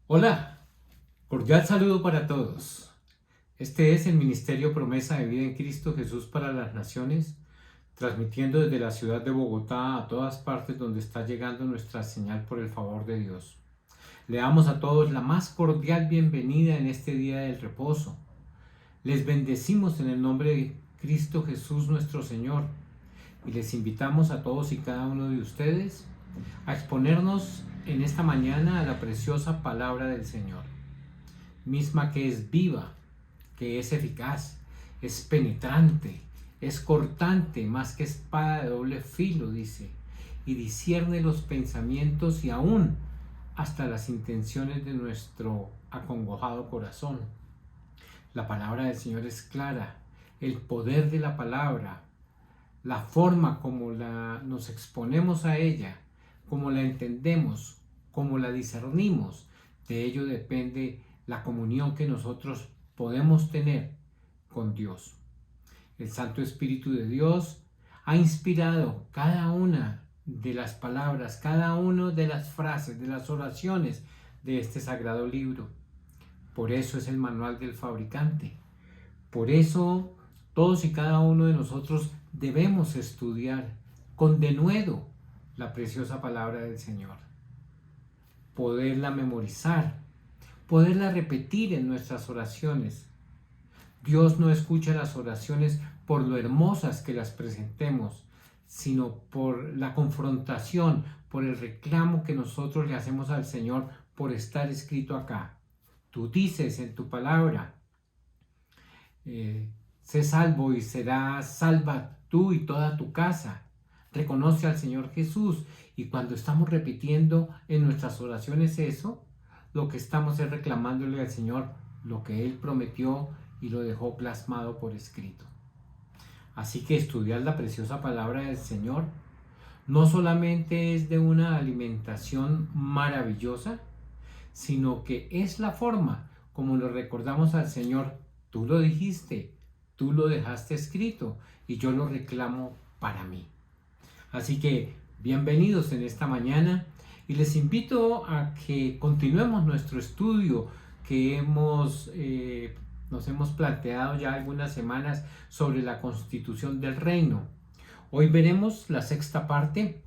Hola, cordial saludo para todos. Este es el Ministerio Promesa de Vida en Cristo Jesús para las Naciones, transmitiendo desde la ciudad de Bogotá a todas partes donde está llegando nuestra señal por el favor de Dios. Le damos a todos la más cordial bienvenida en este día del reposo. Les bendecimos en el nombre de Cristo Jesús nuestro Señor y les invitamos a todos y cada uno de ustedes a exponernos en esta mañana a la preciosa palabra del Señor, misma que es viva, que es eficaz, es penetrante, es cortante, más que espada de doble filo, dice, y discierne los pensamientos y aún hasta las intenciones de nuestro acongojado corazón. La palabra del Señor es clara, el poder de la palabra, la forma como nos exponemos a ella, como la entendemos, como la discernimos, de ello depende la comunión que nosotros podemos tener con Dios. El Santo Espíritu de Dios ha inspirado cada una de las palabras, cada una de las frases, de las oraciones de este sagrado libro. Por eso es el manual del fabricante. Por eso todos y cada uno de nosotros debemos estudiar con denuedo la preciosa palabra del Señor, poderla memorizar, poderla repetir en nuestras oraciones. Dios no escucha las oraciones por lo hermosas que las presentemos, sino por la confrontación, por el reclamo que nosotros le hacemos al Señor por estar escrito acá. Tú dices en tu palabra, sé salvo y serás salva tú y toda tu casa. Reconoce al Señor Jesús, y cuando estamos repitiendo en nuestras oraciones eso, lo que estamos es reclamándole al Señor lo que Él prometió y lo dejó plasmado por escrito. Así que estudiar la preciosa palabra del Señor no solamente es de una alimentación maravillosa, sino que es la forma como lo recordamos al Señor. Tú lo dijiste, tú lo dejaste escrito y yo lo reclamo para mí. Así que bienvenidos en esta mañana y les invito a que continuemos nuestro estudio que nos hemos planteado ya algunas semanas sobre la constitución del reino. Hoy veremos la sexta parte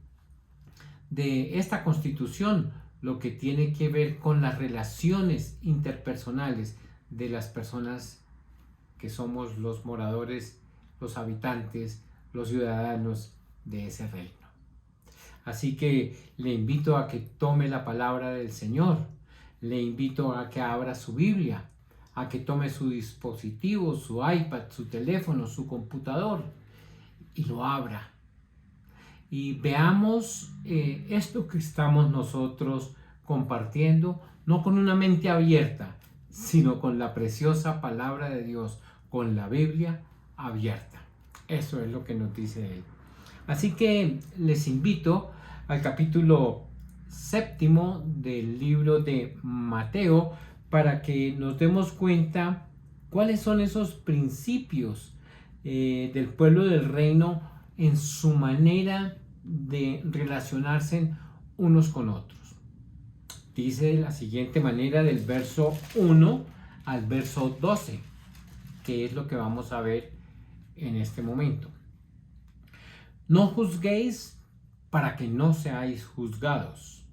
de esta constitución, lo que tiene que ver con las relaciones interpersonales de las personas que somos los moradores, los habitantes, los ciudadanos de ese reino. Así que le invito a que tome la palabra del Señor, le invito a que abra su Biblia, a que tome su dispositivo, su iPad, su teléfono, su computador y lo abra. Y veamos esto que estamos nosotros compartiendo, no con una mente abierta, sino con la preciosa palabra de Dios, con la Biblia abierta. Eso es lo que nos dice Él. Así que les invito al capítulo 7 del libro de Mateo para que nos demos cuenta cuáles son esos principios del pueblo del reino en su manera de relacionarse unos con otros. Dice de la siguiente manera del verso 1 al verso 12, que es lo que vamos a ver en este momento. No juzguéis para que no seáis juzgados,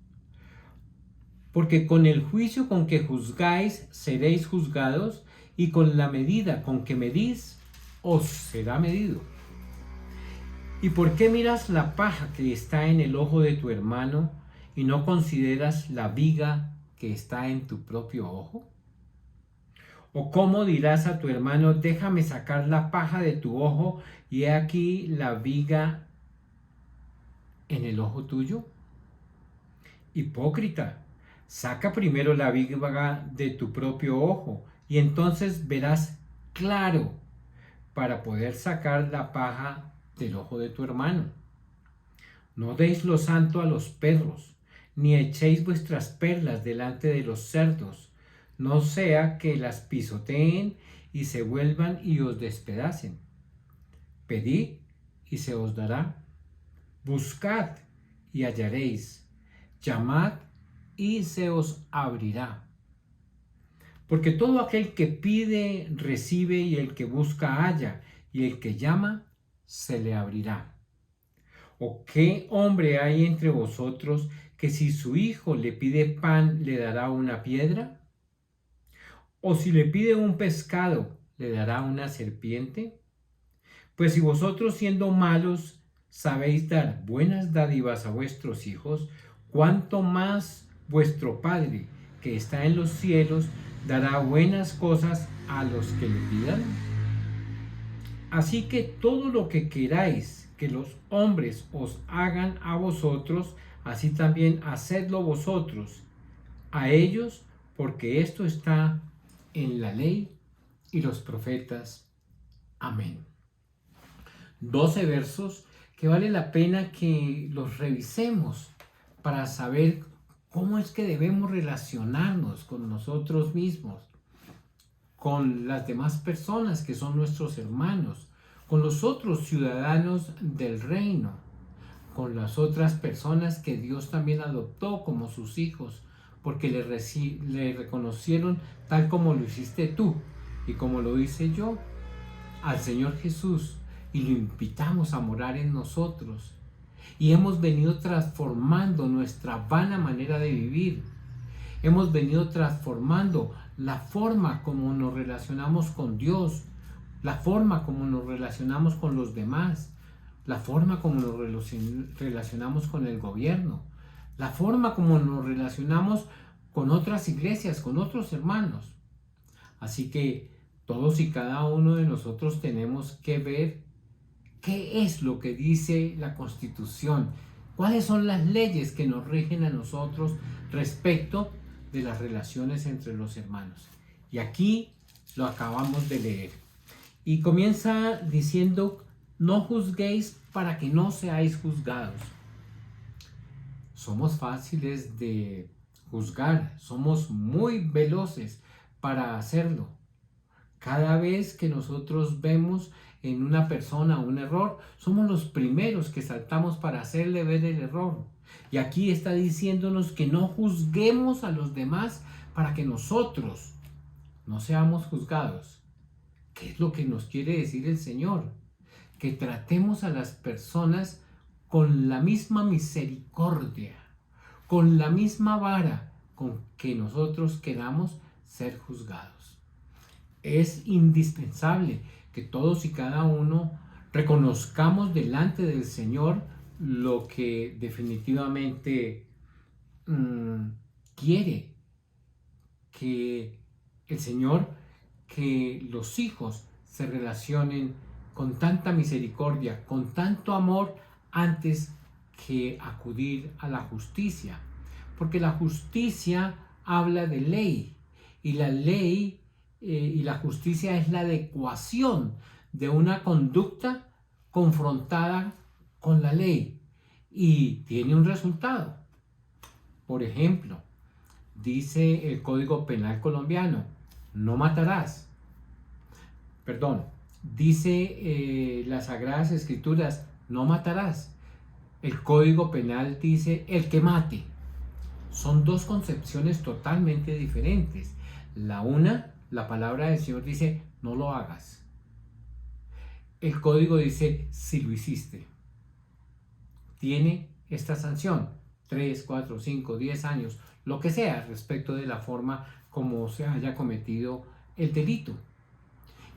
porque con el juicio con que juzgáis seréis juzgados, y con la medida con que medís os será medido. ¿Y por qué miras la paja que está en el ojo de tu hermano y no consideras la viga que está en tu propio ojo? ¿O cómo dirás a tu hermano, déjame sacar la paja de tu ojo y he aquí la viga en el ojo tuyo? Hipócrita, saca primero la viga de tu propio ojo y entonces verás claro para poder sacar la paja del ojo de tu hermano. No deis lo santo a los perros, ni echéis vuestras perlas delante de los cerdos, no sea que las pisoteen y se vuelvan y os despedacen. Pedid y se os dará. Buscad y hallaréis. Llamad y se os abrirá. Porque todo aquel que pide, recibe, y el que busca, halla, y el que llama, se le abrirá. ¿O qué hombre hay entre vosotros que si su hijo le pide pan, le dará una piedra? ¿O si le pide un pescado, le dará una serpiente? Pues si vosotros siendo malos sabéis dar buenas dádivas a vuestros hijos, cuánto más vuestro Padre que está en los cielos dará buenas cosas a los que le pidan. Así que todo lo que queráis que los hombres os hagan a vosotros, así también hacedlo vosotros a ellos, porque esto está en la ley y los profetas. Amén. 12 versos que vale la pena que los revisemos para saber cómo es que debemos relacionarnos con nosotros mismos, con las demás personas que son nuestros hermanos, con los otros ciudadanos del reino, con las otras personas que Dios también adoptó como sus hijos, porque le reconocieron tal como lo hiciste tú y como lo hice yo al Señor Jesús, y lo invitamos a morar en nosotros. Y hemos venido transformando nuestra vana manera de vivir. Hemos venido transformando la forma como nos relacionamos con Dios, la forma como nos relacionamos con los demás, la forma como nos relacionamos con el gobierno, la forma como nos relacionamos con otras iglesias, con otros hermanos. Así que todos y cada uno de nosotros tenemos que ver qué es lo que dice la Constitución, cuáles son las leyes que nos rigen a nosotros respecto de las relaciones entre los hermanos. Y aquí lo acabamos de leer. Y comienza diciendo: no juzguéis para que no seáis juzgados. Somos fáciles de juzgar, somos muy veloces para hacerlo. Cada vez que nosotros vemos en una persona un error, somos los primeros que saltamos para hacerle ver el error. Y aquí está diciéndonos que no juzguemos a los demás para que nosotros no seamos juzgados. ¿Qué es lo que nos quiere decir el Señor? Que tratemos a las personas con la misma misericordia, con la misma vara con que nosotros queramos ser juzgados. Es indispensable que todos y cada uno reconozcamos delante del Señor lo que definitivamente quiere que el Señor, que los hijos se relacionen con tanta misericordia, con tanto amor, antes que acudir a la justicia. Porque la justicia habla de ley, y la ley y la justicia es la adecuación de una conducta confrontada con la ley, y tiene un resultado. Por ejemplo, dice el Código Penal colombiano: no matarás. Perdón, dice las Sagradas Escrituras: no matarás. El Código Penal dice: el que mate. Son dos concepciones totalmente diferentes. La una, la palabra del Señor dice: no lo hagas. El código dice: si lo hiciste, tiene esta sanción: 3, 4, 5, 10 años, lo que sea, respecto de la forma como se haya cometido el delito.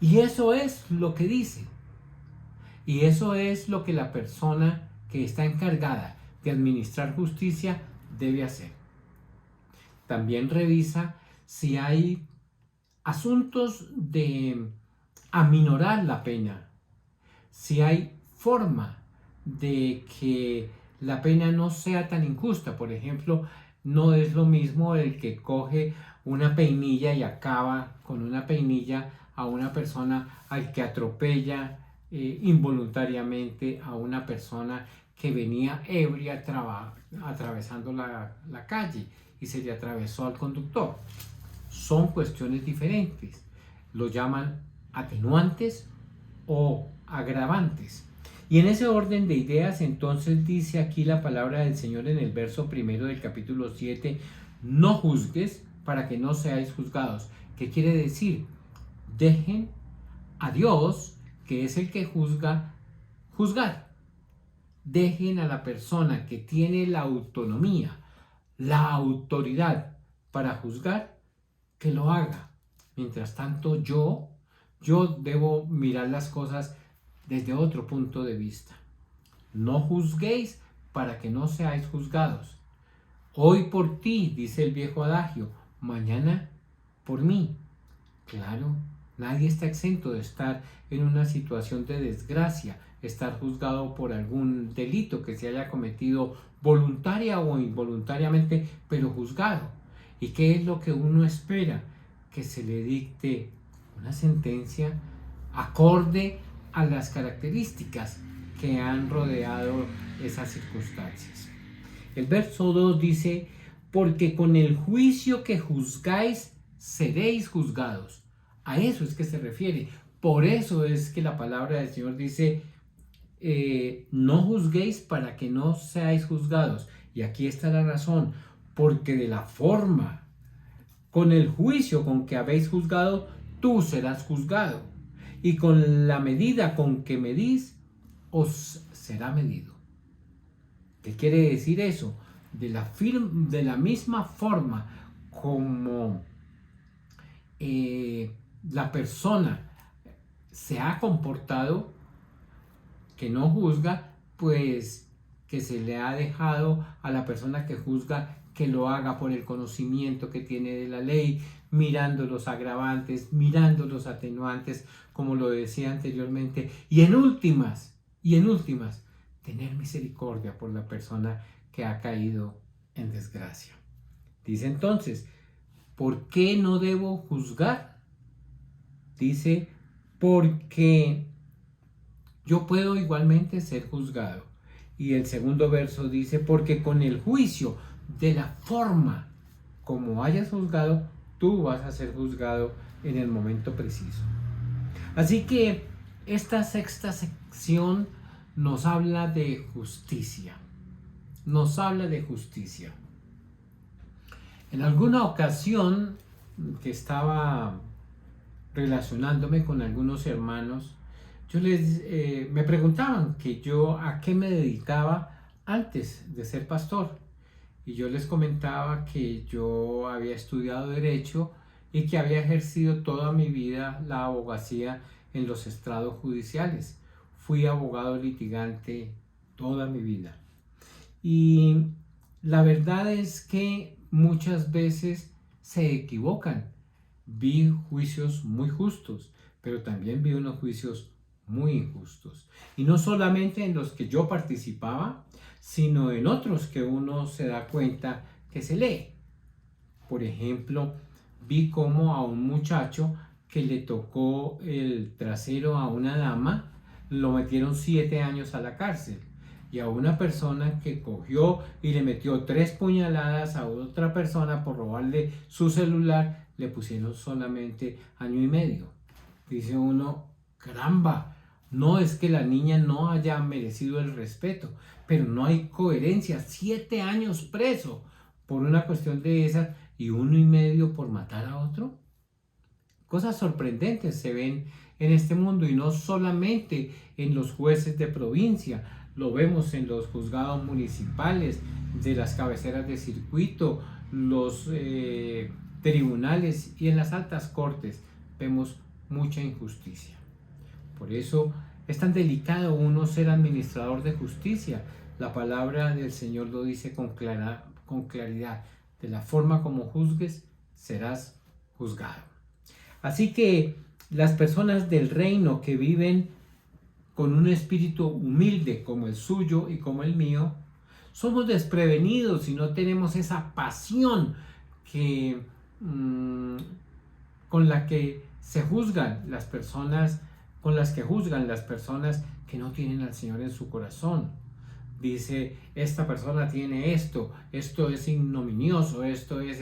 Y eso es lo que dice. Y eso es lo que la persona que está encargada de administrar justicia debe hacer. También revisa si hay asuntos de aminorar la pena, si hay forma de que la pena no sea tan injusta. Por ejemplo, no es lo mismo el que coge una peinilla y acaba con una peinilla a una persona al que atropella involuntariamente a una persona que venía ebria atravesando la calle y se le atravesó al conductor. Son cuestiones diferentes. Lo llaman atenuantes o agravantes. Y en ese orden de ideas, entonces dice aquí la palabra del Señor en el verso primero del capítulo 7: no juzgues para que no seáis juzgados. ¿Qué quiere decir? Dejen a Dios, que es el que juzga, juzgar. Dejen a la persona que tiene la autonomía, la autoridad para juzgar, que lo haga. Mientras tanto, yo debo mirar las cosas desde otro punto de vista. No juzguéis para que no seáis juzgados. Hoy por ti, dice el viejo adagio, mañana por mí. Claro, nadie está exento de estar en una situación de desgracia, estar juzgado por algún delito que se haya cometido voluntaria o involuntariamente, pero juzgado. ¿Y qué es lo que uno espera? Que se le dicte una sentencia acorde a las características que han rodeado esas circunstancias. El verso 2 dice, porque con el juicio que juzgáis seréis juzgados. A eso es que se refiere. Por eso es que la palabra del Señor dice, no juzguéis para que no seáis juzgados. Y aquí está la razón, porque de la forma, con el juicio con que habéis juzgado, tú serás juzgado. Y con la medida con que medís, os será medido. ¿Qué quiere decir eso? De la misma forma como la persona se ha comportado, que no juzga, pues que se le ha dejado a la persona que juzga que lo haga por el conocimiento que tiene de la ley, mirando los agravantes, mirando los atenuantes, como lo decía anteriormente, y en últimas, tener misericordia por la persona que ha caído en desgracia. Dice entonces, ¿por qué no debo juzgar? Dice, porque yo puedo igualmente ser juzgado. Y el segundo verso dice, porque con el juicio de la forma como hayas juzgado, tú vas a ser juzgado en el momento preciso. Así que esta sexta sección nos habla de justicia. Nos habla de justicia. En alguna ocasión que estaba relacionándome con algunos hermanos, me preguntaban que yo a qué me dedicaba antes de ser pastor. Y yo les comentaba que yo había estudiado Derecho y que había ejercido toda mi vida la abogacía en los estrados judiciales. Fui abogado litigante toda mi vida. Y la verdad es que muchas veces se equivocan. Vi juicios muy justos, pero también vi unos juicios muy injustos. Y no solamente en los que yo participaba, sino en otros que uno se da cuenta que se lee. Por ejemplo, vi cómo a un muchacho que le tocó el trasero a una dama, lo metieron 7 años a la cárcel. Y a una persona que cogió y le metió 3 puñaladas a otra persona por robarle su celular, le pusieron solamente 1 año y medio. Dice uno, caramba, no es que la niña no haya merecido el respeto, pero no hay coherencia. 7 años preso por una cuestión de esas y 1 año y medio por matar a otro. Cosas sorprendentes se ven en este mundo y no solamente en los jueces de provincia, lo vemos en los juzgados municipales, de las cabeceras de circuito, los tribunales y en las altas cortes vemos mucha injusticia. Por eso es tan delicado uno ser administrador de justicia. La palabra del Señor lo dice con claridad. De la forma como juzgues, serás juzgado. Así que las personas del reino que viven con un espíritu humilde como el suyo y como el mío, somos desprevenidos y no tenemos esa pasión que, con la que se juzgan las personas, con las que juzgan las personas que no tienen al Señor en su corazón. Dice, esta persona tiene esto es ignominioso, esto es.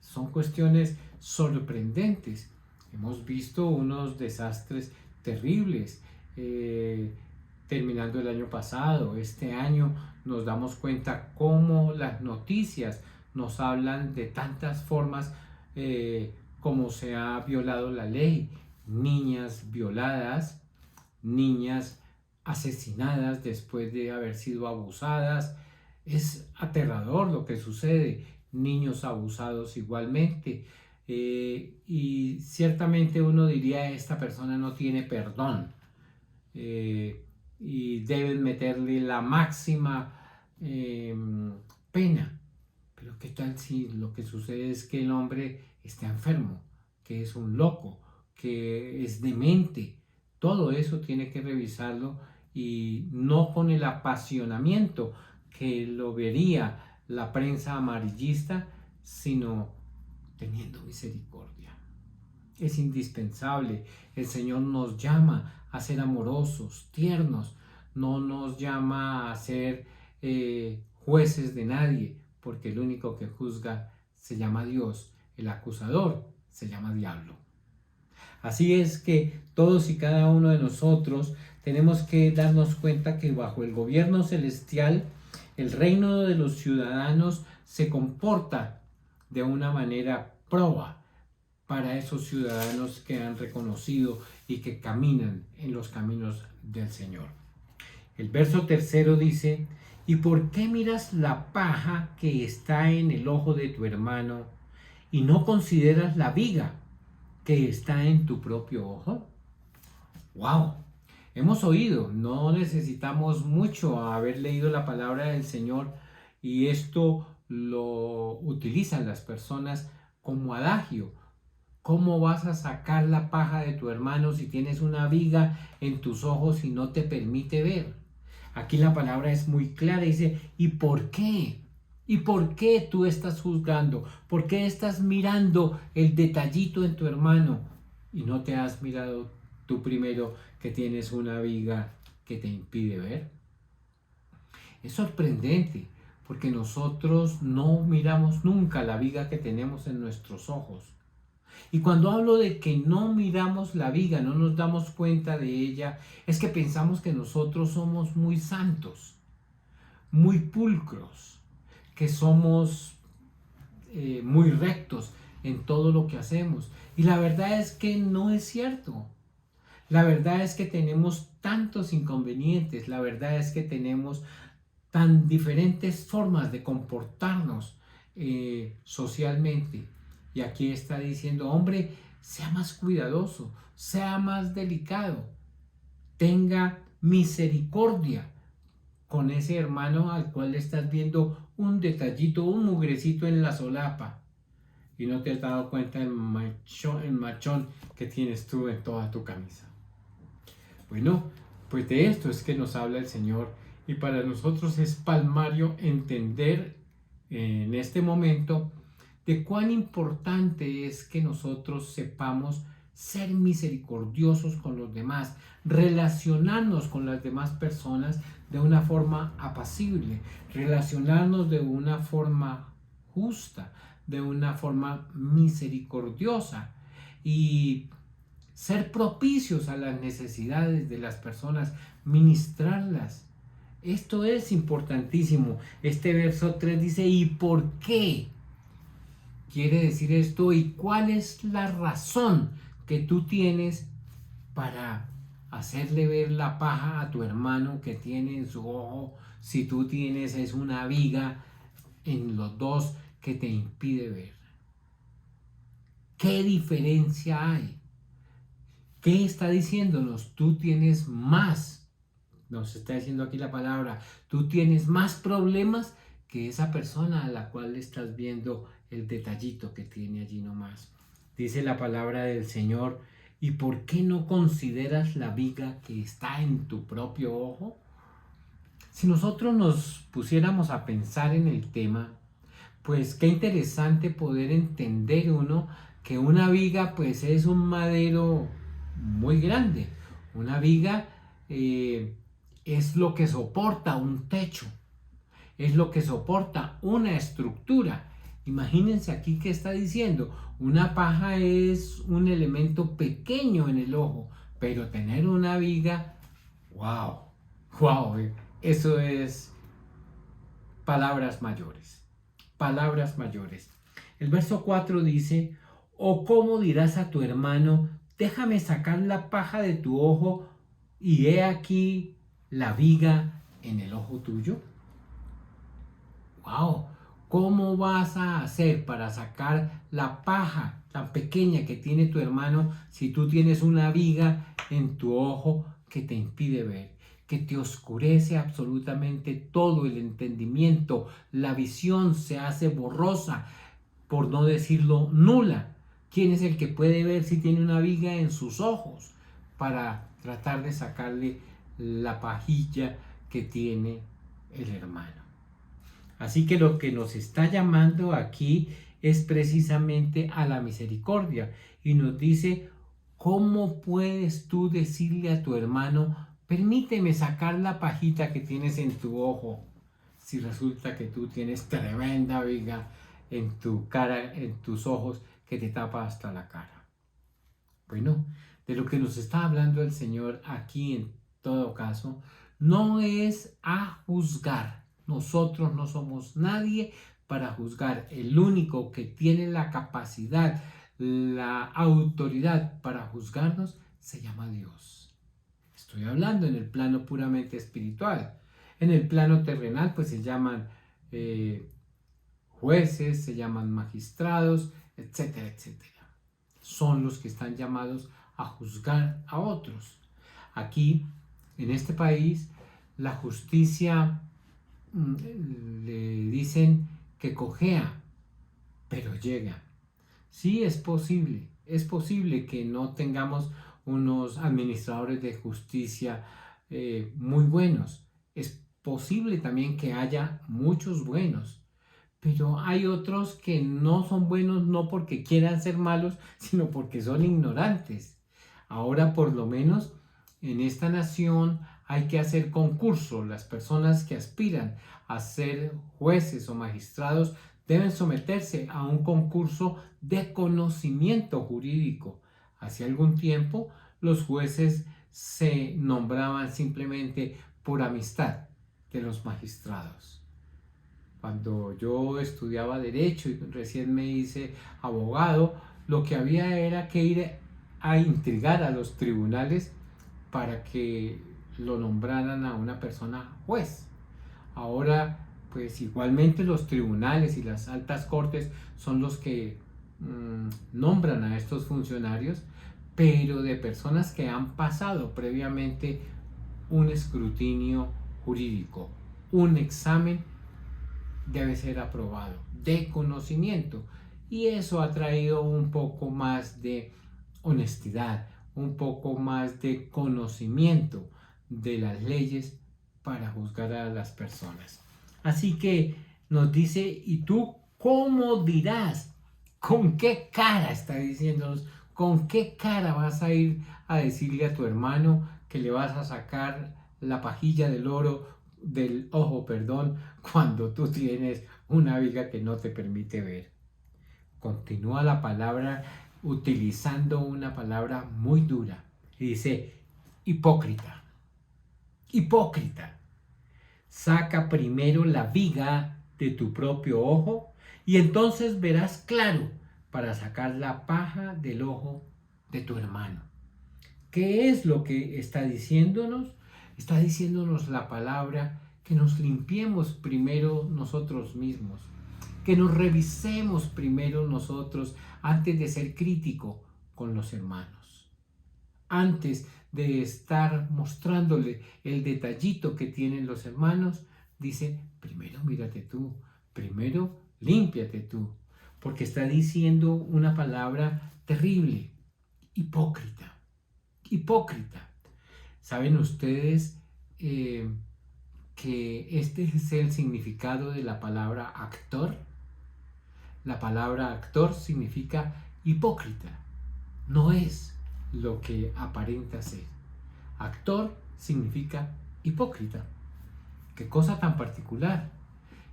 Son cuestiones sorprendentes. Hemos visto unos desastres terribles terminando el año pasado. Este año nos damos cuenta cómo las noticias nos hablan de tantas formas como se ha violado la ley. Niñas violadas, niñas asesinadas después de haber sido abusadas. Es aterrador lo que sucede. Niños abusados igualmente. Y ciertamente uno diría, esta persona no tiene perdón. Y deben meterle la máxima pena. Pero ¿qué tal si lo que sucede es que el hombre está enfermo, que es un loco, que es demente? Todo eso tiene que revisarlo, y no con el apasionamiento que lo vería la prensa amarillista, sino teniendo misericordia. Es indispensable. El Señor nos llama a ser amorosos, tiernos. No nos llama a ser jueces de nadie, porque el único que juzga se llama Dios. El acusador se llama diablo. Así es que todos y cada uno de nosotros tenemos que darnos cuenta que bajo el gobierno celestial, el reino de los ciudadanos se comporta de una manera proba para esos ciudadanos que han reconocido y que caminan en los caminos del Señor. El verso 3 dice: ¿y por qué miras la paja que está en el ojo de tu hermano y no consideras la viga que está en tu propio ojo? ¡Wow! Hemos oído, no necesitamos mucho haber leído la palabra del Señor, y esto lo utilizan las personas como adagio. ¿Cómo vas a sacar la paja de tu hermano si tienes una viga en tus ojos y no te permite ver? Aquí la palabra es muy clara, dice: ¿y por qué? ¿Y por qué tú estás juzgando? ¿Por qué estás mirando el detallito en tu hermano y no te has mirado tú primero, que tienes una viga que te impide ver? Es sorprendente, porque nosotros no miramos nunca la viga que tenemos en nuestros ojos. Y cuando hablo de que no miramos la viga, no nos damos cuenta de ella, es que pensamos que nosotros somos muy santos, muy pulcros, que somos muy rectos en todo lo que hacemos. Y la verdad es que no es cierto. La verdad es que tenemos tantos inconvenientes, la verdad es que tenemos tan diferentes formas de comportarnos socialmente. Y aquí está diciendo: hombre, sea más cuidadoso, sea más delicado, tenga misericordia con ese hermano al cual le estás viendo un detallito, un mugrecito en la solapa, y no te has dado cuenta del machón que tienes tú en toda tu camisa. Bueno, pues de esto es que nos habla el Señor, y para nosotros es palmario entender en este momento de cuán importante es que nosotros sepamos ser misericordiosos con los demás, relacionarnos con las demás personas de una forma apacible, relacionarnos de una forma justa, de una forma misericordiosa, y ser propicios a las necesidades de las personas, ministrarlas. Esto es importantísimo. Este verso 3 dice: ¿y por qué quiere decir esto? ¿Y cuál es la razón que tú tienes para hacerle ver la paja a tu hermano que tiene en su ojo, si tú tienes es una viga en los dos que te impide ver? ¿Qué diferencia hay? ¿Qué está diciéndonos? Tú tienes más, nos está diciendo aquí la palabra, tú tienes más problemas que esa persona a la cual le estás viendo el detallito que tiene allí nomás. Dice la palabra del Señor: ¿y por qué no consideras la viga que está en tu propio ojo? Si nosotros nos pusiéramos a pensar en el tema, pues qué interesante poder entender uno que una viga pues es un madero muy grande. Una viga es lo que soporta un techo, es lo que soporta una estructura. Imagínense aquí que está diciendo: una paja es un elemento pequeño en el ojo, pero tener una viga, wow, wow, eso es palabras mayores. palabras mayores. El verso 4 dice, ¿o cómo dirás a tu hermano, déjame sacar la paja de tu ojo y he aquí la viga en el ojo tuyo? ¡Wow! ¿Cómo vas a hacer para sacar la paja tan pequeña que tiene tu hermano si tú tienes una viga en tu ojo que te impide ver, que te oscurece absolutamente todo el entendimiento? La visión se hace borrosa, por no decirlo nula. ¿Quién es el que puede ver si tiene una viga en sus ojos para tratar de sacarle la pajilla que tiene el hermano? Así que lo que nos está llamando aquí es precisamente a la misericordia y nos dice, ¿cómo puedes tú decirle a tu hermano, permíteme sacar la pajita que tienes en tu ojo, si resulta que tú tienes tremenda viga en tu cara, en tus ojos, que te tapa hasta la cara? Bueno, de lo que nos está hablando el Señor aquí en todo caso, no es a juzgar. Nosotros no somos nadie para juzgar. El único que tiene la capacidad, la autoridad para juzgarnos, se llama Dios. Estoy hablando en el plano puramente espiritual. En el plano terrenal, pues se llaman jueces, se llaman magistrados, etcétera, etcétera. Son los que están llamados a juzgar a otros. Aquí, en este país, la justicia le dicen que cojea, pero llega. Sí, es posible que no tengamos unos administradores de justicia muy buenos. Es posible también que haya muchos buenos, pero hay otros que no son buenos no porque quieran ser malos, sino porque son ignorantes. Ahora, por lo menos, en esta nación hay que hacer concurso. Las personas que aspiran a ser jueces o magistrados deben someterse a un concurso de conocimiento jurídico. Hace algún tiempo, los jueces se nombraban simplemente por amistad de los magistrados. Cuando yo estudiaba Derecho y recién me hice abogado, lo que había era que ir a intrigar a los tribunales para que lo nombraran a una persona juez. Ahora, pues igualmente los tribunales y las altas cortes son los que nombran a estos funcionarios, pero de personas que han pasado previamente un escrutinio jurídico, un examen debe ser aprobado de conocimiento, y eso ha traído un poco más de honestidad, un poco más de conocimiento de las leyes para juzgar a las personas. Así que nos dice, ¿y tú cómo dirás? ¿Con qué cara está diciéndonos? ¿Con qué cara vas a ir a decirle a tu hermano que le vas a sacar la pajilla del ojo, cuando tú tienes una viga que no te permite ver? Continúa la palabra utilizando una palabra muy dura y dice, hipócrita. Hipócrita, saca primero la viga de tu propio ojo y entonces verás claro para sacar la paja del ojo de tu hermano. ¿Qué es lo que está diciéndonos? Está diciéndonos la palabra que nos limpiemos primero nosotros mismos, que nos revisemos primero nosotros antes de ser crítico con los hermanos, antes de estar mostrándole el detallito que tienen los hermanos. Dice, primero mírate tú, primero límpiate tú, porque está diciendo una palabra terrible, hipócrita. Hipócrita. ¿Saben ustedes que este es el significado de la palabra actor? La palabra actor significa hipócrita. No es lo que aparenta ser. Actor significa hipócrita. Qué cosa tan particular.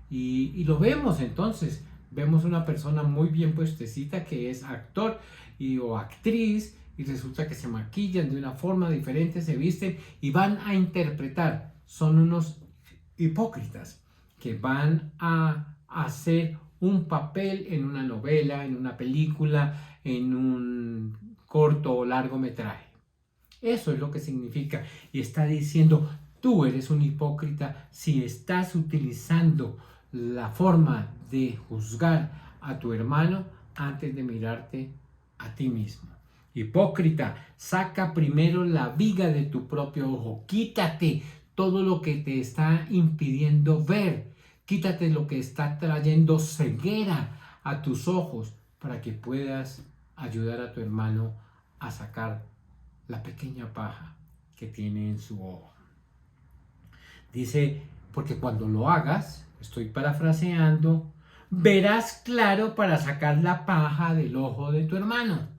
Y lo vemos entonces. Vemos una persona muy bien puestecita que es actor o actriz, y resulta que se maquillan de una forma diferente, se visten y van a interpretar. Son unos hipócritas que van a hacer un papel en una novela, en una película, en un corto o largometraje. Eso es lo que significa. Y está diciendo, tú eres un hipócrita si estás utilizando la forma de juzgar a tu hermano antes de mirarte a ti mismo. Hipócrita, saca primero la viga de tu propio ojo. Quítate todo lo que te está impidiendo ver. Quítate lo que está trayendo ceguera a tus ojos para que puedas ayudar a tu hermano a sacar la pequeña paja que tiene en su ojo. Dice, porque cuando lo hagas, estoy parafraseando, verás claro para sacar la paja del ojo de tu hermano.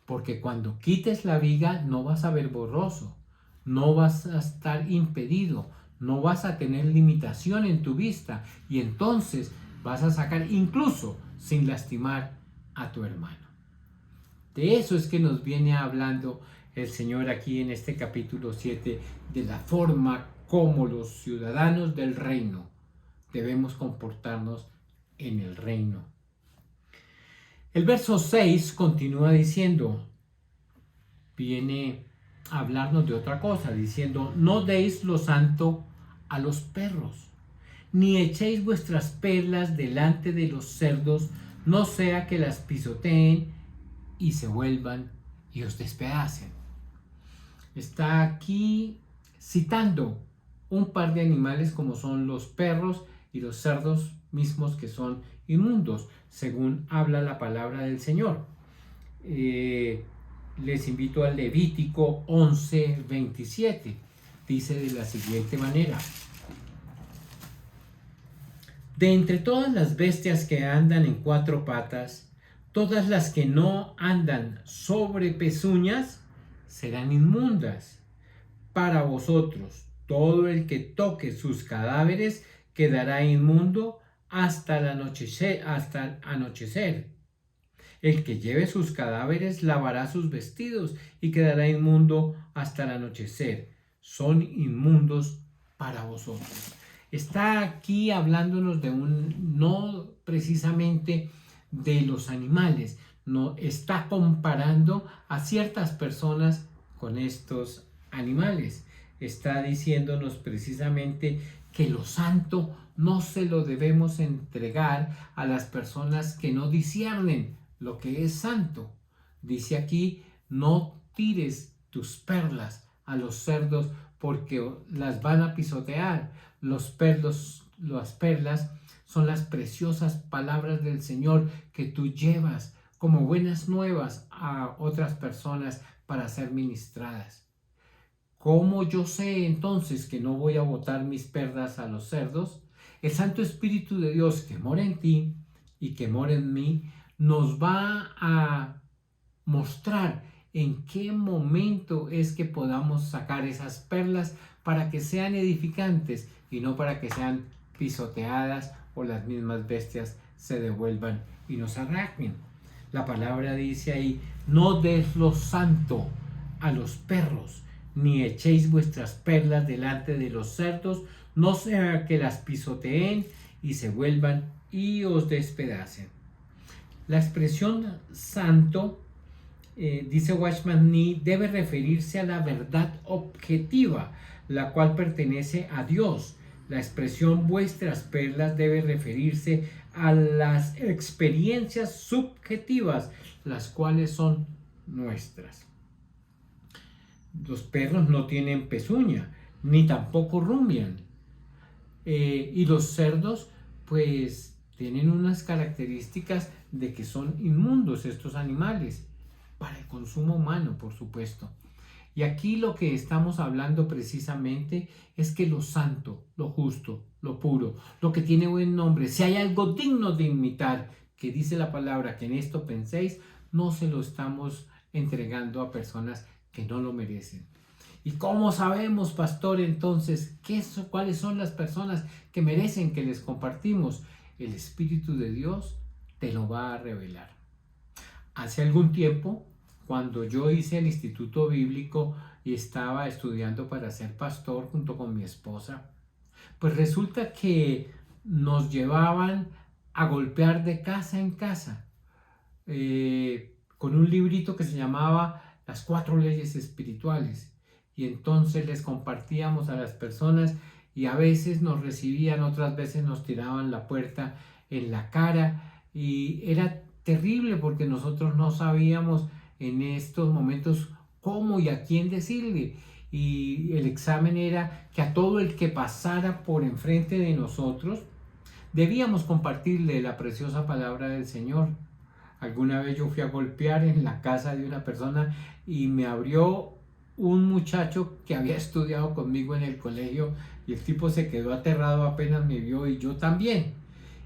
Porque cuando quites la viga no vas a ver borroso, no vas a estar impedido, no vas a tener limitación en tu vista y entonces vas a sacar incluso sin lastimar a tu hermano. De eso es que nos viene hablando el Señor aquí en este capítulo 7, de la forma como los ciudadanos del reino debemos comportarnos en el reino. El verso 6 continúa diciendo, viene a hablarnos de otra cosa, diciendo, no deis lo santo a los perros, ni echéis vuestras perlas delante de los cerdos, no sea que las pisoteen y se vuelvan y os despedacen. Está aquí citando un par de animales como son los perros y los cerdos mismos, que son inmundos, según habla la palabra del Señor. Les invito al Levítico 11:27. Dice de la siguiente manera: de entre todas las bestias que andan en cuatro patas, todas las que no andan sobre pezuñas serán inmundas. Para vosotros, todo el que toque sus cadáveres quedará inmundo hasta el anochecer. El que lleve sus cadáveres lavará sus vestidos y quedará inmundo hasta el anochecer. Son inmundos para vosotros. Está aquí hablándonos de no precisamente de los animales, no está comparando a ciertas personas con estos animales. Está diciéndonos precisamente que lo santo no se lo debemos entregar a las personas que no disciernen lo que es santo. Dice aquí, no tires tus perlas a los cerdos porque las van a pisotear. Las perlas son las preciosas palabras del Señor que tú llevas como buenas nuevas a otras personas para ser ministradas. ¿Cómo yo sé entonces que no voy a botar mis perlas a los cerdos? El Santo Espíritu de Dios que mora en ti y que mora en mí nos va a mostrar en qué momento es que podamos sacar esas perlas para que sean edificantes y no para que sean pisoteadas o las mismas bestias se devuelvan y nos arranquen. La palabra dice ahí, no des lo santo a los perros, ni echéis vuestras perlas delante de los cerdos, no sea que las pisoteen y se vuelvan y os despedacen. La expresión santo, dice Watchman Nee, debe referirse a la verdad objetiva, la cual pertenece a Dios. La expresión vuestras perlas debe referirse a las experiencias subjetivas, las cuales son nuestras. Los perros no tienen pezuña, ni tampoco rumian. Y los cerdos, pues, tienen unas características de que son inmundos estos animales, para el consumo humano, por supuesto. Y aquí lo que estamos hablando precisamente es que lo santo, lo justo, lo puro, lo que tiene buen nombre, si hay algo digno de imitar, que dice la palabra que en esto penséis, no se lo estamos entregando a personas que no lo merecen. ¿Y cómo sabemos, pastor, entonces cuáles son las personas que merecen que les compartimos? El Espíritu de Dios te lo va a revelar. Hace algún tiempo, cuando yo hice el Instituto Bíblico y estaba estudiando para ser pastor junto con mi esposa, pues resulta que nos llevaban a golpear de casa en casa con un librito que se llamaba Las 4 leyes espirituales. Y entonces les compartíamos a las personas y a veces nos recibían, otras veces nos tiraban la puerta en la cara y era terrible porque nosotros no sabíamos en estos momentos cómo y a quién decirle. Y el examen era que a todo el que pasara por enfrente de nosotros debíamos compartirle la preciosa palabra del Señor. Alguna vez yo fui a golpear en la casa de una persona y me abrió un muchacho que había estudiado conmigo en el colegio y el tipo se quedó aterrado apenas me vio y yo también.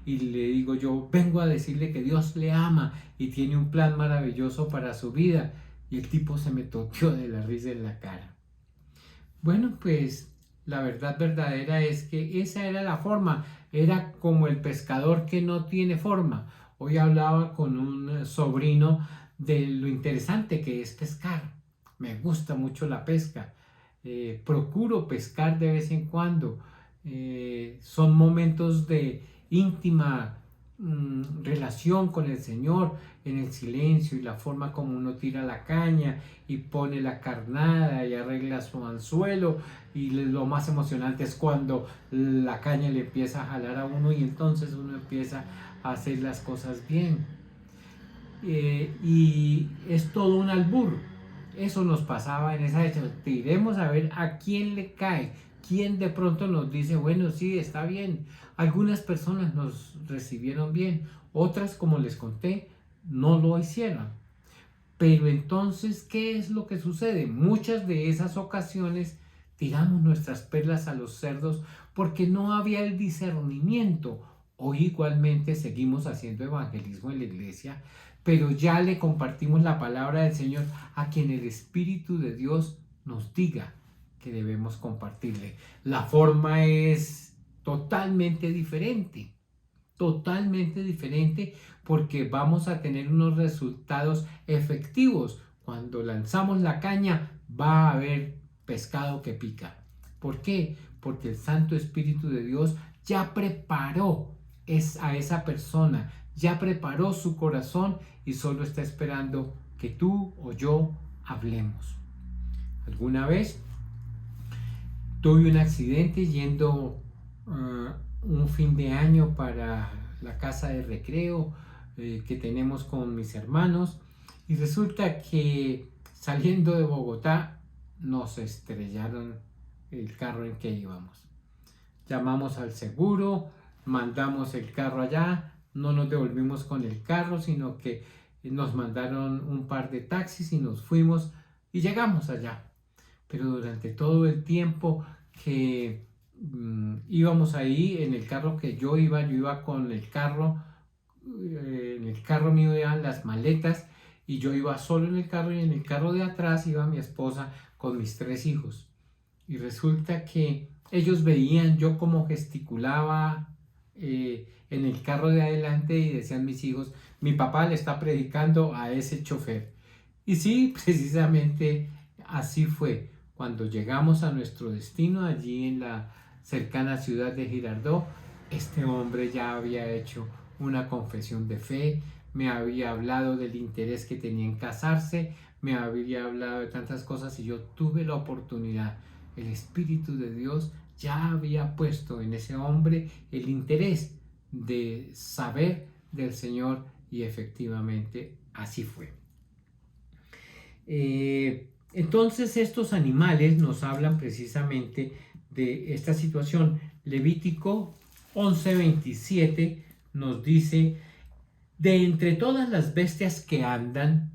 Y le digo yo, vengo a decirle que Dios le ama y tiene un plan maravilloso para su vida. Y el tipo se me toteó de la risa en la cara. Bueno, pues la verdad verdadera es que esa era la forma, era como el pescador que no tiene forma. Hoy hablaba con un sobrino de lo interesante que es pescar. Me gusta mucho la pesca. Procuro pescar de vez en cuando. Son momentos de íntima relación con el Señor en el silencio y la forma como uno tira la caña y pone la carnada y arregla su anzuelo y lo más emocionante es cuando la caña le empieza a jalar a uno y entonces uno empieza a hacer las cosas bien y es todo un albur. Eso nos pasaba en esa época. Tiremos a ver a quién le cae, quién de pronto nos dice, bueno, sí, está bien. Algunas personas nos recibieron bien, otras, como les conté, no lo hicieron. Pero entonces, ¿qué es lo que sucede? Muchas de esas ocasiones tiramos nuestras perlas a los cerdos porque no había el discernimiento. Hoy igualmente seguimos haciendo evangelismo en la iglesia, pero ya le compartimos la palabra del Señor a quien el Espíritu de Dios nos diga que debemos compartirle. La forma es totalmente diferente porque vamos a tener unos resultados efectivos. Cuando lanzamos la caña va a haber pescado que pica. ¿Por qué? Porque el Santo Espíritu de Dios ya preparó a esa persona, ya preparó su corazón y solo está esperando que tú o yo hablemos. Alguna vez tuve un accidente yendo un fin de año para la casa de recreo que tenemos con mis hermanos y resulta que saliendo de Bogotá nos estrellaron el carro en que íbamos. Llamamos al seguro, mandamos el carro allá, no nos devolvimos con el carro, sino que nos mandaron un par de taxis y nos fuimos y llegamos allá. Pero durante todo el tiempo que íbamos ahí en el carro que yo iba con el carro, en el carro mío iban las maletas y yo iba solo en el carro y en el carro de atrás iba mi esposa con mis 3 hijos. Y resulta que ellos veían yo cómo gesticulaba en el carro de adelante y decían mis hijos, mi papá le está predicando a ese chofer. Y sí, precisamente así fue. Cuando llegamos a nuestro destino, allí en la cercana ciudad de Girardot, este hombre ya había hecho una confesión de fe, me había hablado del interés que tenía en casarse, me había hablado de tantas cosas y yo tuve la oportunidad. El Espíritu de Dios ya había puesto en ese hombre el interés de saber del Señor y efectivamente así fue. Entonces estos animales nos hablan precisamente de esta situación. Levítico 11:27 nos dice, de entre todas las bestias que andan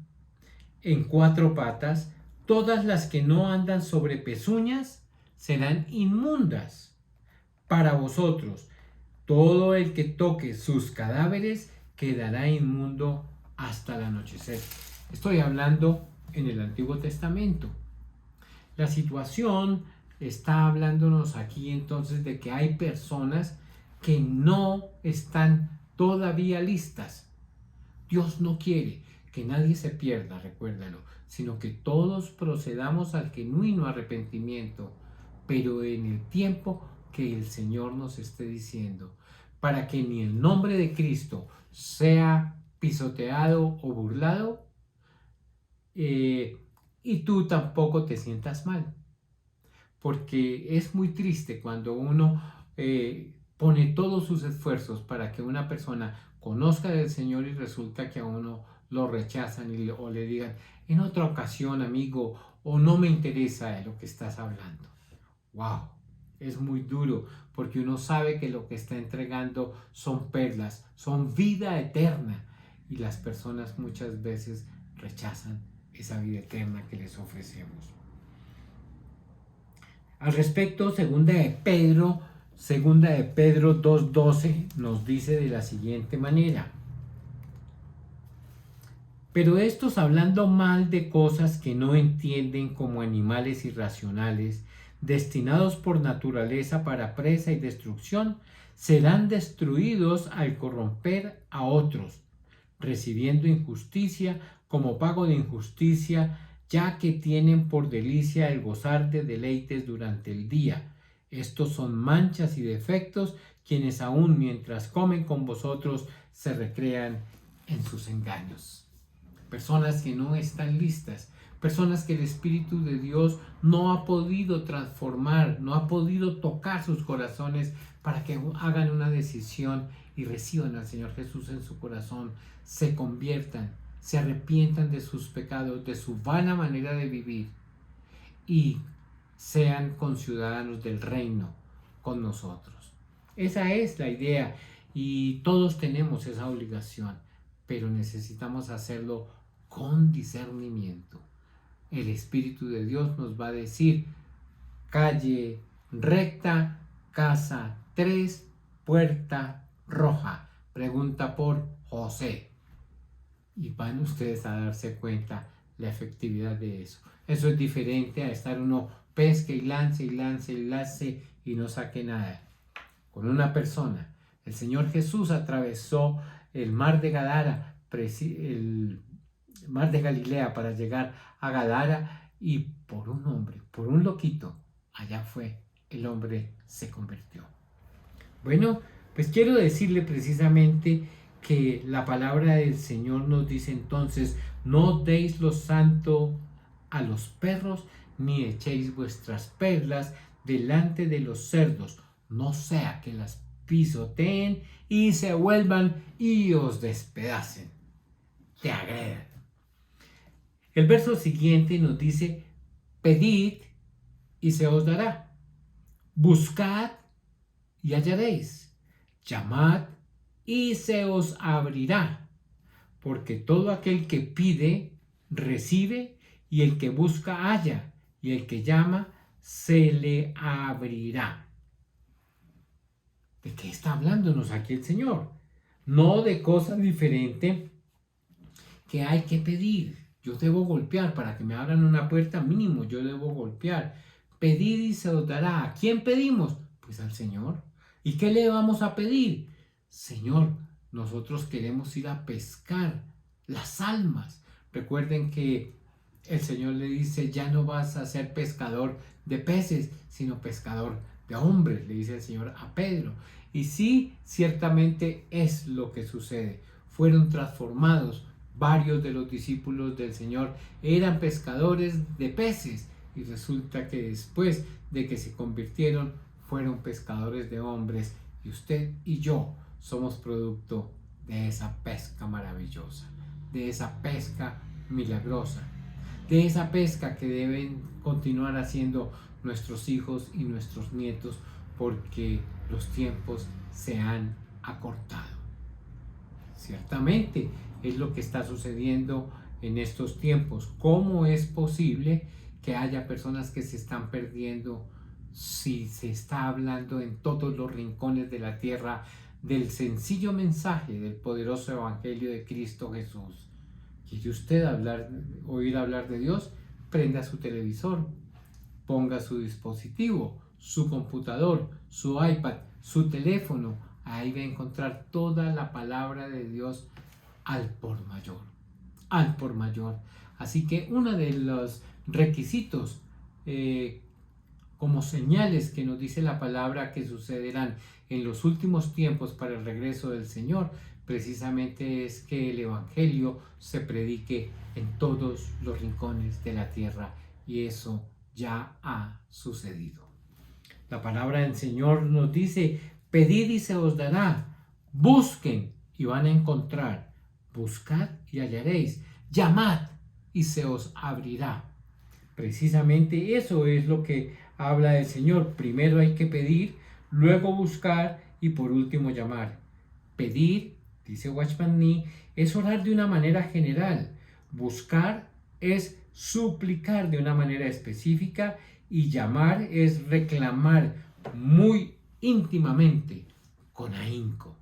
en 4 patas, todas las que no andan sobre pezuñas serán inmundas para vosotros. Todo el que toque sus cadáveres quedará inmundo hasta el anochecer. Estoy hablando en el Antiguo Testamento. La situación está hablándonos aquí entonces de que hay personas que no están todavía listas. Dios no quiere que nadie se pierda, recuérdalo, sino que todos procedamos al genuino arrepentimiento, pero en el tiempo que el Señor nos esté diciendo, para que ni el nombre de Cristo sea pisoteado o burlado, y tú tampoco te sientas mal. Porque es muy triste cuando uno pone todos sus esfuerzos para que una persona conozca del Señor y resulta que a uno lo rechazan o le digan en otra ocasión, amigo, o no me interesa de lo que estás hablando. ¡Wow! Es muy duro porque uno sabe que lo que está entregando son perlas, son vida eterna, y las personas muchas veces rechazan esa vida eterna que les ofrecemos. Al respecto, segunda de Pedro 2:12 nos dice de la siguiente manera: pero estos, hablando mal de cosas que no entienden, como animales irracionales, destinados por naturaleza para presa y destrucción, serán destruidos al corromper a otros, recibiendo injusticia como pago de injusticia, ya que tienen por delicia el gozar de deleites durante el día. Estos son manchas y defectos, quienes aun mientras comen con vosotros se recrean en sus engaños. Personas que no están listas, personas que el Espíritu de Dios no ha podido transformar, no ha podido tocar sus corazones para que hagan una decisión y reciban al Señor Jesús en su corazón, se conviertan, se arrepientan de sus pecados, de su vana manera de vivir, y sean conciudadanos del reino con nosotros. Esa es la idea, y todos tenemos esa obligación, pero necesitamos hacerlo con discernimiento. El Espíritu de Dios nos va a decir: calle recta, casa 3, puerta roja. Pregunta por José. Y van ustedes a darse cuenta la efectividad de eso. Eso es diferente a estar uno pesque y lance y lance y lance y no saque nada. Con una persona, el Señor Jesús atravesó el mar de Gadara, el mar de Galilea, para llegar a Gadara, y por un hombre, por un loquito, allá fue, el hombre se convirtió. Bueno, pues quiero decirle precisamente que la palabra del Señor nos dice entonces: no deis lo santo a los perros, ni echéis vuestras perlas delante de los cerdos, no sea que las pisoteen y se vuelvan y os despedacen, te agredan. El verso siguiente nos dice: pedid y se os dará, buscad y hallaréis, llamad y se os abrirá, porque todo aquel que pide, recibe, y el que busca, halla, y el que llama, se le abrirá. ¿De qué está hablándonos aquí el Señor? No de cosas diferentes que hay que pedir. Yo debo golpear para que me abran una puerta, mínimo yo debo golpear. Pedid y se os dará. ¿A quién pedimos? Pues al Señor. ¿Y qué le vamos a pedir? Señor, nosotros queremos ir a pescar las almas. Recuerden que el Señor le dice: ya no vas a ser pescador de peces, sino pescador de hombres, le dice el Señor a Pedro. Y sí, ciertamente es lo que sucede. Fueron transformados. Varios de los discípulos del Señor eran pescadores de peces, y resulta que después de que se convirtieron, fueron pescadores de hombres, y usted y yo somos producto de esa pesca maravillosa, de esa pesca milagrosa, de esa pesca que deben continuar haciendo nuestros hijos y nuestros nietos, porque los tiempos se han acortado. Ciertamente es lo que está sucediendo en estos tiempos. ¿Cómo es posible que haya personas que se están perdiendo si se está hablando en todos los rincones de la tierra del sencillo mensaje del poderoso evangelio de Cristo Jesús? ¿Quiere usted oír hablar de Dios? Prenda su televisor, ponga su dispositivo, su computador, su iPad, su teléfono. Ahí va a encontrar toda la palabra de Dios al por mayor, al por mayor. Así que uno de los requisitos como señales que nos dice la palabra que sucederán en los últimos tiempos para el regreso del Señor, precisamente es que el Evangelio se predique en todos los rincones de la tierra, y eso ya ha sucedido. La palabra del Señor nos dice: pedid y se os dará, busquen y van a encontrar, buscad y hallaréis, llamad y se os abrirá. Precisamente eso es lo que habla el Señor. Primero hay que pedir, luego buscar y por último llamar. Pedir, dice Watchman Nee, es orar de una manera general. Buscar es suplicar de una manera específica, y llamar es reclamar muy íntimamente, con ahínco.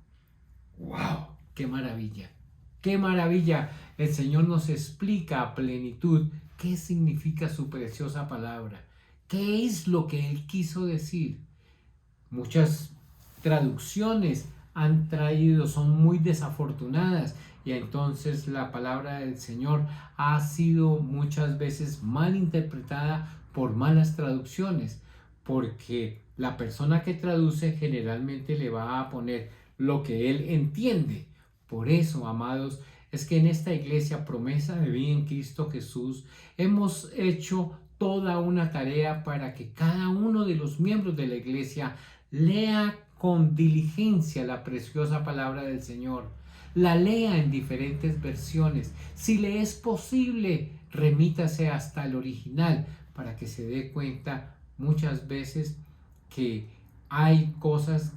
¡Wow! ¡Qué maravilla! ¡Qué maravilla! El Señor nos explica a plenitud qué significa su preciosa palabra. ¿Qué es lo que Él quiso decir? Muchas traducciones son muy desafortunadas, y entonces la palabra del Señor ha sido muchas veces mal interpretada por malas traducciones, porque la persona que traduce generalmente le va a poner lo que él entiende. Por eso, amados, es que en esta iglesia Promesa de Vida en Cristo Jesús hemos hecho toda una tarea para que cada uno de los miembros de la iglesia lea con diligencia la preciosa palabra del Señor, la lea en diferentes versiones. Si le es posible, remítase hasta el original para que se dé cuenta muchas veces que hay cosas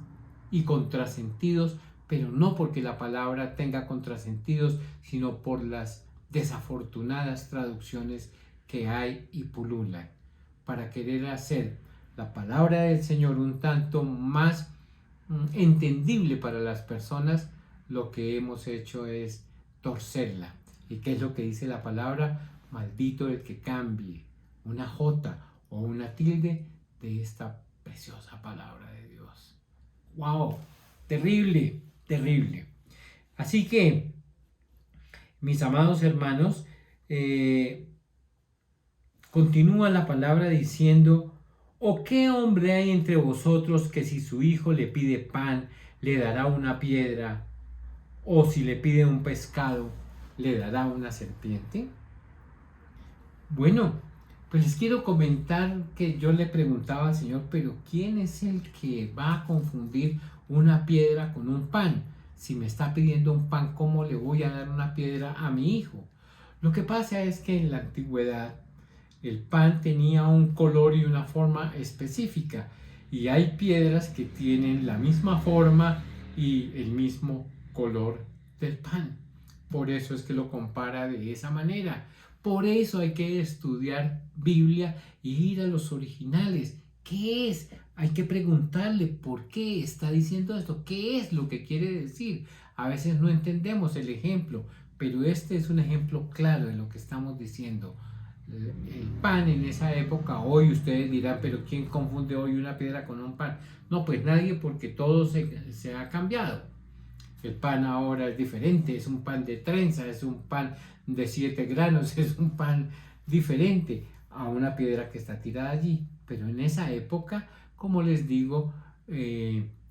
y contrasentidos, pero no porque la palabra tenga contrasentidos, sino por las desafortunadas traducciones que hay y pululan, para querer hacer la palabra del Señor un tanto más entendible para las personas. Lo que hemos hecho es torcerla. ¿Y qué es lo que dice la palabra? Maldito el que cambie una jota o una tilde de esta preciosa palabra de Dios. ¡Wow! Terrible, terrible. Así que, mis amados hermanos, continúa la palabra diciendo: ¿o qué hombre hay entre vosotros que si su hijo le pide pan, le dará una piedra? ¿O si le pide un pescado, le dará una serpiente? Bueno, pues les quiero comentar que yo le preguntaba al Señor: pero ¿quién es el que va a confundir una piedra con un pan? Si me está pidiendo un pan, ¿cómo le voy a dar una piedra a mi hijo? Lo que pasa es que en la antigüedad el pan tenía un color y una forma específica, y hay piedras que tienen la misma forma y el mismo color del pan. Por eso es que lo compara de esa manera. Por eso hay que estudiar Biblia y ir a los originales. ¿Qué es? Hay que preguntarle por qué está diciendo esto, qué es lo que quiere decir. A veces no entendemos el ejemplo, pero este es un ejemplo claro de lo que estamos diciendo. El pan en esa época, hoy ustedes dirán: pero ¿quién confunde hoy una piedra con un pan? No, pues nadie, porque todo se ha cambiado. El pan ahora es diferente, es un pan de trenza, es un pan de 7 granos, es un pan diferente a una piedra que está tirada allí. Pero en esa época, como les digo,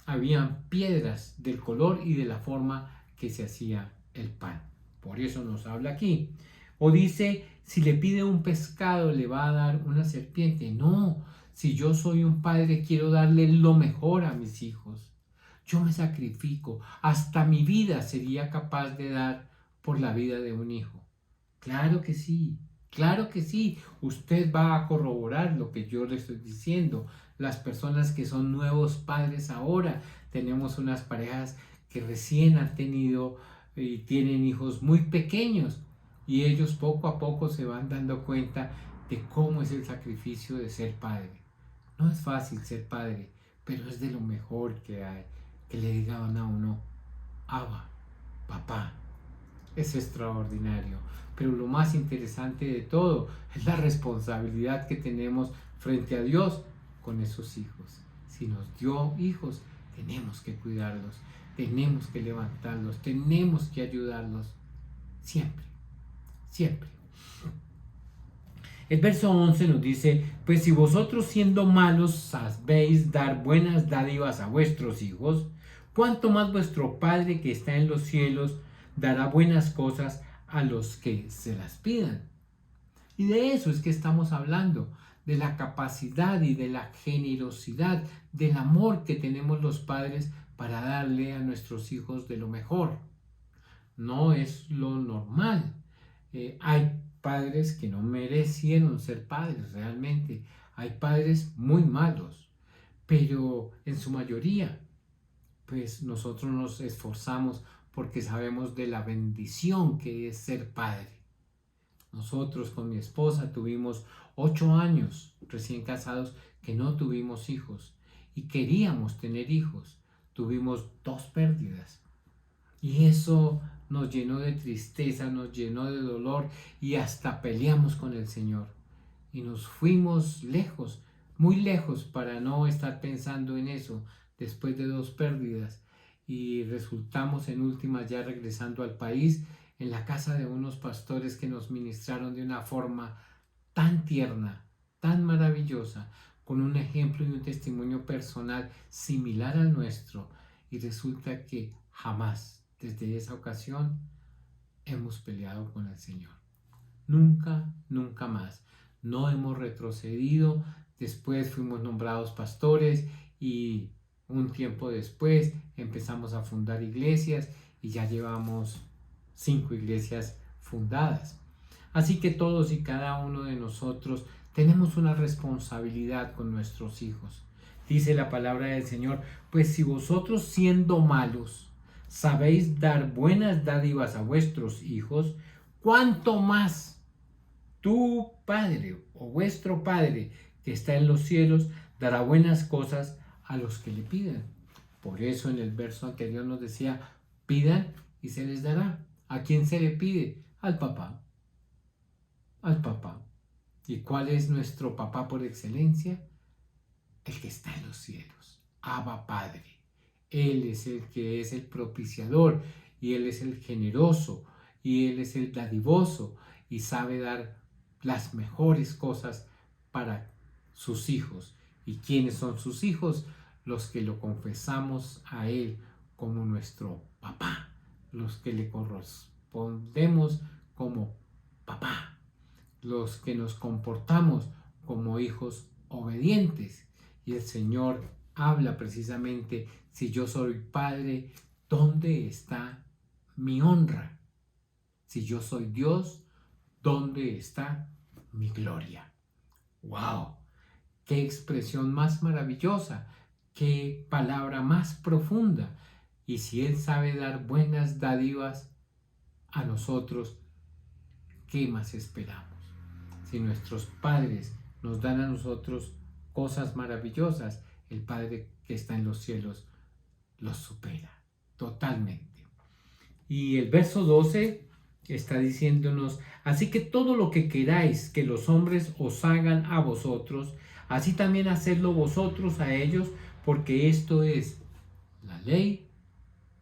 habían piedras del color y de la forma que se hacía el pan. Por eso nos habla aquí. O dice: si le pide un pescado, le va a dar una serpiente. No, si yo soy un padre, quiero darle lo mejor a mis hijos. Yo me sacrifico, hasta mi vida sería capaz de dar por la vida de un hijo. Claro que sí, claro que sí. Usted va a corroborar lo que yo le estoy diciendo. Las personas que son nuevos padres ahora, tenemos unas parejas que recién han tenido y tienen hijos muy pequeños, y ellos poco a poco se van dando cuenta de cómo es el sacrificio de ser padre. No es fácil ser padre, pero es de lo mejor que hay. Que le digan a uno: Abba, papá, es extraordinario. Pero lo más interesante de todo es la responsabilidad que tenemos frente a Dios con esos hijos. Si nos dio hijos, tenemos que cuidarlos, tenemos que levantarlos, tenemos que ayudarlos, siempre, siempre. El verso 11 nos dice, pues si vosotros siendo malos sabéis dar buenas dádivas a vuestros hijos, cuánto más vuestro Padre que está en los cielos dará buenas cosas a los que se las pidan. Y de eso es que estamos hablando, de la capacidad y de la generosidad, del amor que tenemos los padres para darle a nuestros hijos de lo mejor. No es lo normal. Hay padres que no merecieron ser padres realmente. Hay padres muy malos, pero en su mayoría, pues nosotros nos esforzamos porque sabemos de la bendición que es ser padre. Nosotros con mi esposa tuvimos 8 años recién casados que no tuvimos hijos y queríamos tener hijos. Tuvimos 2 pérdidas y eso nos llenó de tristeza, nos llenó de dolor y hasta peleamos con el Señor. Y nos fuimos lejos, muy lejos para no estar pensando en eso después de 2 pérdidas. Y resultamos en últimas ya regresando al país en la casa de unos pastores que nos ministraron de una forma tan tierna, tan maravillosa, con un ejemplo y un testimonio personal similar al nuestro. Y resulta que jamás, desde esa ocasión, hemos peleado con el Señor. Nunca, nunca más. No hemos retrocedido. Después fuimos nombrados pastores y un tiempo después empezamos a fundar iglesias y ya llevamos 5 iglesias fundadas. Así que todos y cada uno de nosotros tenemos una responsabilidad con nuestros hijos. Dice la palabra del Señor, pues si vosotros siendo malos sabéis dar buenas dádivas a vuestros hijos, ¿cuánto más tu Padre o vuestro Padre que está en los cielos dará buenas cosas a los que le pidan? Por eso en el verso anterior nos decía, pidan y se les dará. ¿A quién se le pide? Al papá. Al papá. ¿Y cuál es nuestro papá por excelencia? El que está en los cielos. Abba Padre. Él es el que es el propiciador y Él es el generoso y Él es el dadivoso y sabe dar las mejores cosas para sus hijos. ¿Y quiénes son sus hijos? Los que lo confesamos a Él como nuestro papá, los que le correspondemos como papá, los que nos comportamos como hijos obedientes. Y el Señor habla precisamente, si yo soy padre, ¿dónde está mi honra? Si yo soy Dios, ¿dónde está mi gloria? ¡Wow! ¡Qué expresión más maravillosa! ¡Qué palabra más profunda! Y si Él sabe dar buenas dádivas a nosotros, ¿qué más esperamos? Si nuestros padres nos dan a nosotros cosas maravillosas, el Padre que está en los cielos los supera totalmente. Y el verso 12 está diciéndonos, así que todo lo que queráis que los hombres os hagan a vosotros, así también hacedlo vosotros a ellos, porque esto es la ley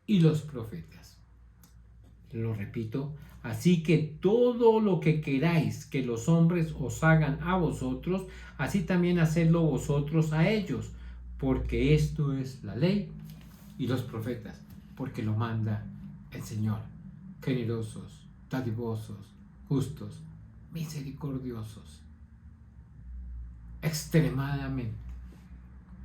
y los profetas. Lo repito, así que todo lo que queráis que los hombres os hagan a vosotros, así también hacedlo vosotros a ellos, porque esto es la ley y los profetas, porque lo manda el Señor. Generosos, dadivosos, justos, misericordiosos. Extremadamente.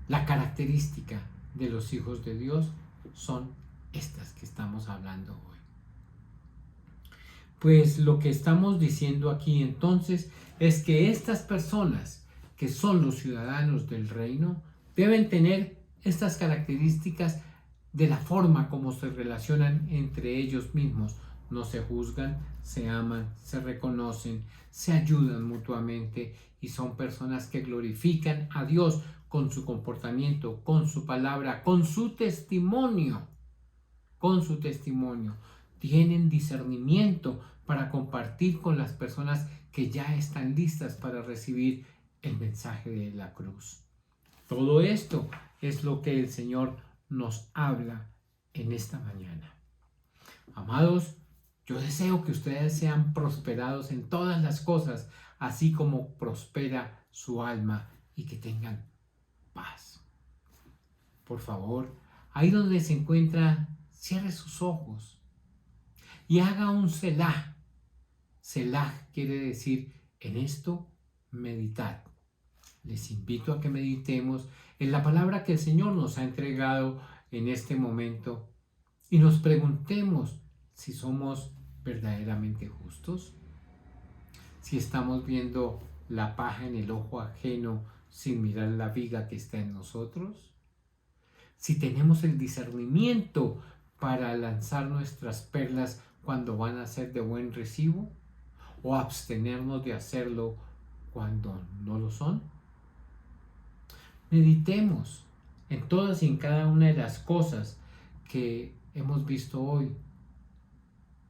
La característica de los hijos de Dios son estas que estamos hablando hoy. Pues lo que estamos diciendo aquí entonces es que estas personas que son los ciudadanos del reino deben tener estas características de la forma como se relacionan entre ellos mismos. No se juzgan, se aman, se reconocen, se ayudan mutuamente y son personas que glorifican a Dios con su comportamiento, con su palabra, con su testimonio. Con su testimonio. Tienen discernimiento para compartir con las personas que ya están listas para recibir el mensaje de la cruz. Todo esto es lo que el Señor nos habla en esta mañana. Amados, Yo deseo que ustedes sean prosperados en todas las cosas, así como prospera su alma, y que tengan paz. Por favor, ahí donde se encuentra, cierre sus ojos y haga un selah. Selah quiere decir en esto meditad. Les invito a que meditemos en la palabra que el Señor nos ha entregado en este momento y nos preguntemos si somos verdaderamente justos, si estamos viendo la paja en el ojo ajeno sin mirar la viga que está en nosotros, si tenemos el discernimiento para lanzar nuestras perlas cuando van a ser de buen recibo o abstenernos de hacerlo cuando no lo son. Meditemos en todas y en cada una de las cosas que hemos visto hoy,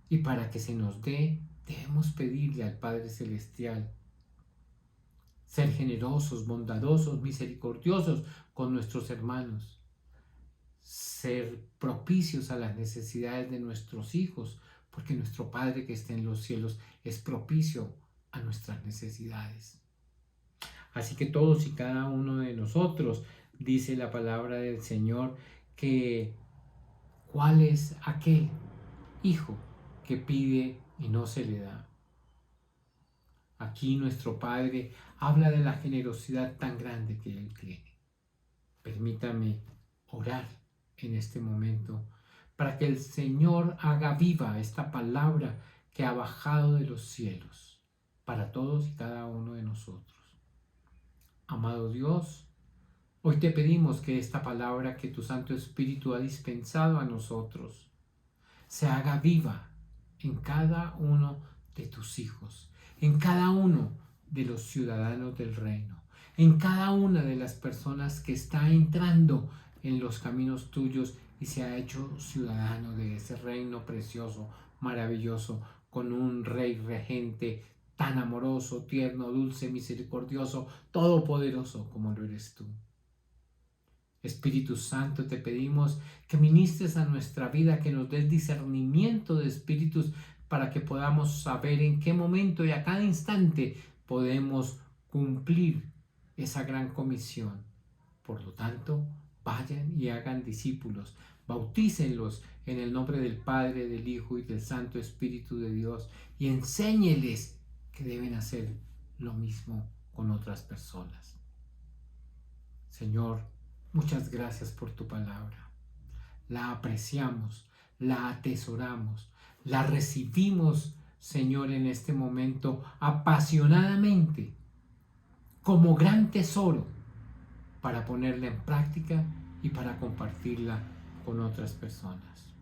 y para que se nos dé, debemos pedirle al Padre Celestial ser generosos, bondadosos, misericordiosos con nuestros hermanos, ser propicios a las necesidades de nuestros hijos, porque nuestro Padre que está en los cielos es propicio a nuestras necesidades. Así que todos y cada uno de nosotros, dice la palabra del Señor, que ¿cuál es aquel hijo que pide y no se le da? Aquí nuestro Padre habla de la generosidad tan grande que Él tiene. Permítame orar en este momento para que el Señor haga viva esta palabra que ha bajado de los cielos para todos y cada uno de nosotros. Amado Dios, hoy te pedimos que esta palabra que tu Santo Espíritu ha dispensado a nosotros se haga viva en cada uno de tus hijos, en cada uno de los ciudadanos del reino, en cada una de las personas que está entrando en los caminos tuyos y se ha hecho ciudadano de ese reino precioso, maravilloso, con un rey regente tan amoroso, tierno, dulce, misericordioso, todopoderoso como lo eres tú. Espíritu Santo, te pedimos que ministres a nuestra vida, que nos des discernimiento de espíritus para que podamos saber en qué momento y a cada instante podemos cumplir esa gran comisión. Por lo tanto, vayan y hagan discípulos, bautícenlos en el nombre del Padre, del Hijo y del Santo Espíritu de Dios y enséñeles que deben hacer lo mismo con otras personas. Señor, muchas gracias por tu palabra. La apreciamos, la atesoramos, la recibimos, Señor, en este momento apasionadamente, como gran tesoro, para ponerla en práctica y para compartirla con otras personas.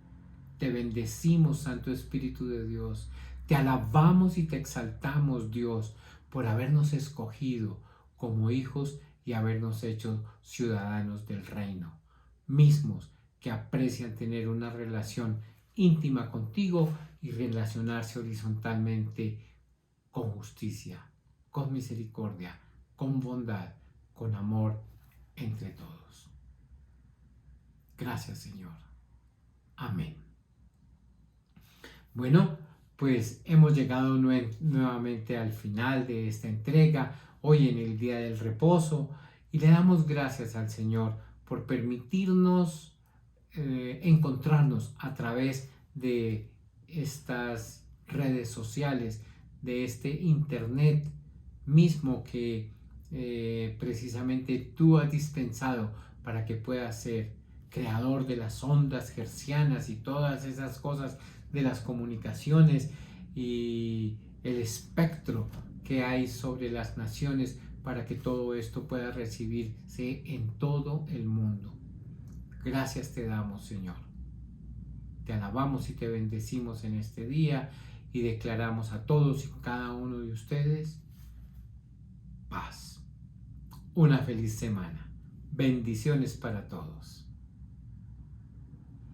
Te bendecimos, Santo Espíritu de Dios. Te alabamos y te exaltamos, Dios, por habernos escogido como hijos y habernos hecho ciudadanos del reino, mismos que aprecian tener una relación íntima contigo y relacionarse horizontalmente con justicia, con misericordia, con bondad, con amor entre todos. Gracias, Señor. Amén. Bueno, pues hemos llegado nuevamente al final de esta entrega, hoy en el Día del Reposo, y le damos gracias al Señor por permitirnos encontrarnos a través de estas redes sociales, de este internet mismo que precisamente tú has dispensado para que puedas ser creador de las ondas hertzianas y todas esas cosas de las comunicaciones y el espectro que hay sobre las naciones para que todo esto pueda recibirse en todo el mundo. Gracias te damos, Señor. Te alabamos y te bendecimos en este día y declaramos a todos y cada uno de ustedes paz. Una feliz semana. Bendiciones para todos.